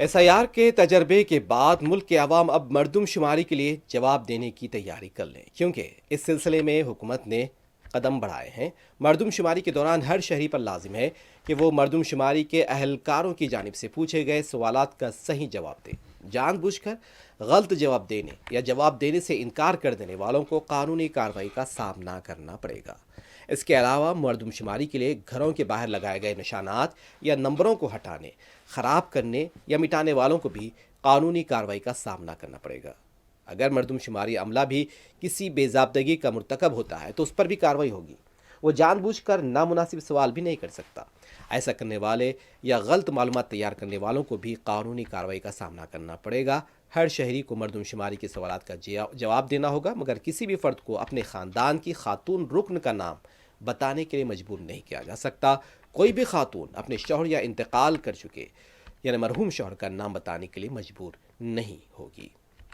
SIR کے تجربے کے بعد ملک کے عوام اب مردم شماری کے لیے جواب دینے کی تیاری کر لیں، کیونکہ اس سلسلے میں حکومت نے قدم بڑھائے ہیں۔ مردم شماری کے دوران ہر شہری پر لازم ہے کہ وہ مردم شماری کے اہلکاروں کی جانب سے پوچھے گئے سوالات کا صحیح جواب دے۔ جان بوجھ کر غلط جواب دینے یا جواب دینے سے انکار کر دینے والوں کو قانونی کارروائی کا سامنا کرنا پڑے گا۔ اس کے علاوہ مردم شماری کے لیے گھروں کے باہر لگائے گئے نشانات یا نمبروں کو ہٹانے، خراب کرنے یا مٹانے والوں کو بھی قانونی کارروائی کا سامنا کرنا پڑے گا۔ اگر مردم شماری عملہ بھی کسی بے ضابطگی کا مرتکب ہوتا ہے تو اس پر بھی کارروائی ہوگی۔ وہ جان بوجھ کر نامناسب سوال بھی نہیں کر سکتا۔ ایسا کرنے والے یا غلط معلومات تیار کرنے والوں کو بھی قانونی کارروائی کا سامنا کرنا پڑے گا۔ ہر شہری کو مردم شماری کے سوالات کا جواب دینا ہوگا، مگر کسی بھی فرد کو اپنے خاندان کی خاتون رکن کا نام بتانے کے لیے مجبور نہیں کیا جا سکتا۔ کوئی بھی خاتون اپنے شوہر یا انتقال کر چکے یعنی مرحوم شوہر کا نام بتانے کے لیے مجبور نہیں ہوگی۔